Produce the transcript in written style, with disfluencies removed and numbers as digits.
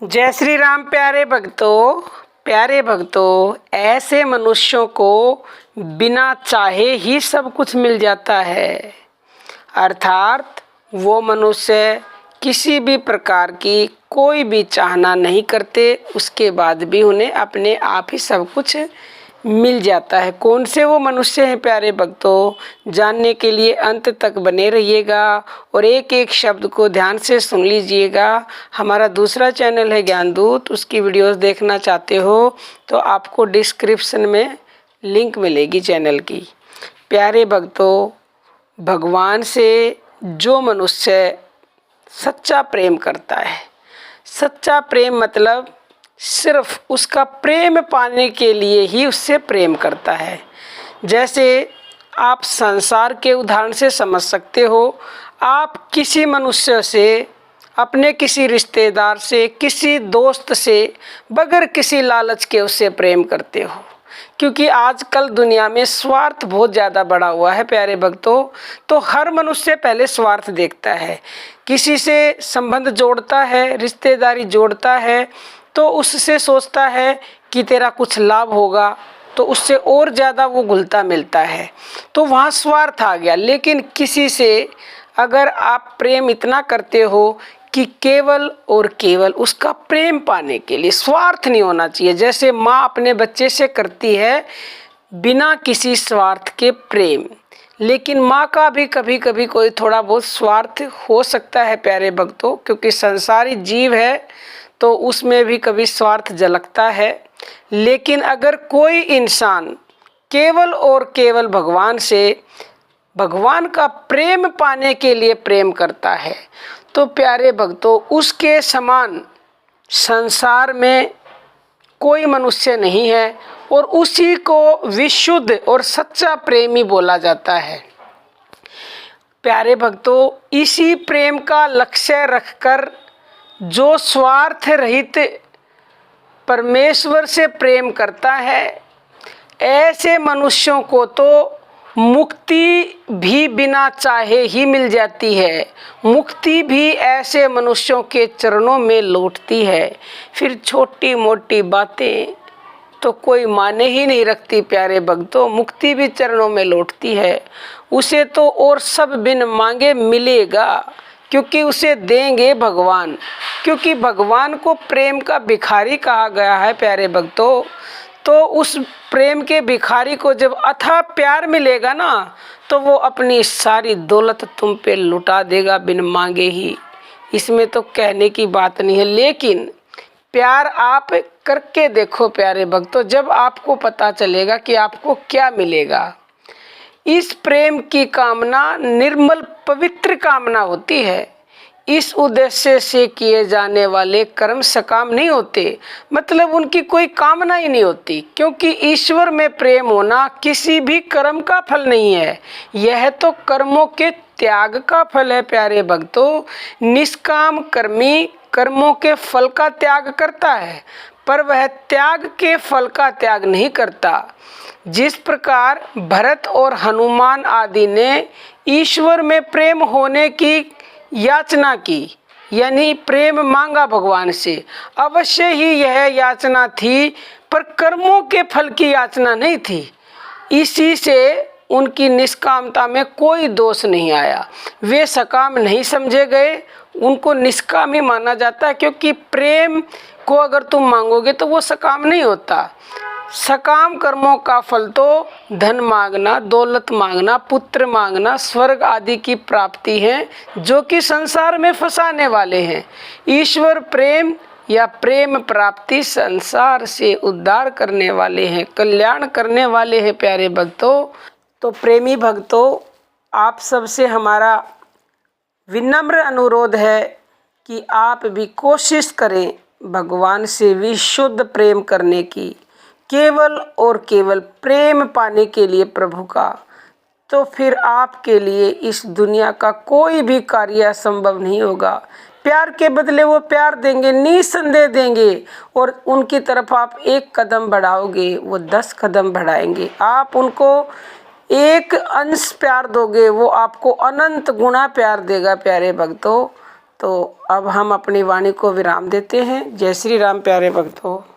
जय श्री राम। प्यारे भक्तों, ऐसे मनुष्यों को बिना चाहे ही सब कुछ मिल जाता है। अर्थात वो मनुष्य किसी भी प्रकार की कोई भी चाहना नहीं करते, उसके बाद भी उन्हें अपने आप ही सब कुछ मिल जाता है। कौन से वो मनुष्य हैं प्यारे भक्तों, जानने के लिए अंत तक बने रहिएगा और एक एक शब्द को ध्यान से सुन लीजिएगा। हमारा दूसरा चैनल है ज्ञानदूत, उसकी वीडियोस देखना चाहते हो तो आपको डिस्क्रिप्शन में लिंक मिलेगी चैनल की। प्यारे भक्तों, भगवान से जो मनुष्य सच्चा प्रेम करता है, सच्चा प्रेम मतलब सिर्फ उसका प्रेम पाने के लिए ही उससे प्रेम करता है। जैसे आप संसार के उदाहरण से समझ सकते हो, आप किसी मनुष्य से, अपने किसी रिश्तेदार से, किसी दोस्त से बगैर किसी लालच के उससे प्रेम करते हो, क्योंकि आजकल दुनिया में स्वार्थ बहुत ज़्यादा बढ़ा हुआ है प्यारे भक्तों। तो हर मनुष्य पहले स्वार्थ देखता है, किसी से संबंध जोड़ता है, रिश्तेदारी जोड़ता है तो उससे सोचता है कि तेरा कुछ लाभ होगा, तो उससे और ज़्यादा वो घुलता मिलता है, तो वहाँ स्वार्थ आ गया। लेकिन किसी से अगर आप प्रेम इतना करते हो कि केवल और केवल उसका प्रेम पाने के लिए, स्वार्थ नहीं होना चाहिए। जैसे माँ अपने बच्चे से करती है बिना किसी स्वार्थ के प्रेम, लेकिन माँ का भी कभी कभी कोई थोड़ा बहुत स्वार्थ हो सकता है प्यारे भक्तों, क्योंकि संसारी जीव है तो उसमें भी कभी स्वार्थ झलकता है। लेकिन अगर कोई इंसान केवल और केवल भगवान से, भगवान का प्रेम पाने के लिए प्रेम करता है, तो प्यारे भक्तों उसके समान संसार में कोई मनुष्य नहीं है और उसी को विशुद्ध और सच्चा प्रेमी बोला जाता है। प्यारे भक्तों, इसी प्रेम का लक्ष्य रखकर जो स्वार्थ रहित परमेश्वर से प्रेम करता है, ऐसे मनुष्यों को तो मुक्ति भी बिना चाहे ही मिल जाती है। मुक्ति भी ऐसे मनुष्यों के चरणों में लौटती है। फिर छोटी मोटी बातें तो कोई माने ही नहीं रखती प्यारे भक्तों, मुक्ति भी चरणों में लौटती है। उसे तो और सब बिन मांगे मिलेगा, क्योंकि उसे देंगे भगवान। क्योंकि भगवान को प्रेम का भिखारी कहा गया है प्यारे भक्तों, तो उस प्रेम के भिखारी को जब अथाह प्यार मिलेगा ना, तो वो अपनी सारी दौलत तुम पे लुटा देगा बिन मांगे ही। इसमें तो कहने की बात नहीं है। लेकिन प्यार आप करके देखो प्यारे भक्तों, जब आपको पता चलेगा कि आपको क्या मिलेगा। इस प्रेम की कामना निर्मल पवित्र कामना होती है। इस उद्देश्य से किए जाने वाले कर्म सकाम नहीं होते, मतलब उनकी कोई कामना ही नहीं होती, क्योंकि ईश्वर में प्रेम होना किसी भी कर्म का फल नहीं है, यह तो कर्मों के त्याग का फल है प्यारे भक्तों। निष्काम कर्मी कर्मों के फल का त्याग करता है, पर वह त्याग के फल का त्याग नहीं करता। जिस प्रकार भरत और हनुमान आदि ने ईश्वर में प्रेम होने की याचना की, यानी प्रेम मांगा भगवान से, अवश्य ही यह याचना थी, पर कर्मों के फल की याचना नहीं थी। इसी से उनकी निष्कामता में कोई दोष नहीं आया, वे सकाम नहीं समझे गए, उनको निष्काम ही माना जाता है। क्योंकि प्रेम को अगर तुम मांगोगे तो वो सकाम नहीं होता। सकाम कर्मों का फल तो धन मांगना, दौलत मांगना, पुत्र मांगना, स्वर्ग आदि की प्राप्ति है, जो कि संसार में फंसाने वाले हैं। ईश्वर प्रेम या प्रेम प्राप्ति संसार से उद्धार करने वाले हैं, कल्याण करने वाले हैं प्यारे भक्तों। तो प्रेमी भक्तों, आप सबसे हमारा विनम्र अनुरोध है कि आप भी कोशिश करें भगवान से विशुद्ध प्रेम करने की, केवल और केवल प्रेम पाने के लिए प्रभु का। तो फिर आपके लिए इस दुनिया का कोई भी कार्य संभव नहीं होगा। प्यार के बदले वो प्यार देंगे, निसंदेह देंगे, और उनकी तरफ आप एक कदम बढ़ाओगे वो 10 कदम बढ़ाएंगे। आप उनको एक अंश प्यार दोगे, वो आपको अनंत गुना प्यार देगा प्यारे भक्तों। तो अब हम अपनी वाणी को विराम देते हैं। जय श्री राम प्यारे भक्तों।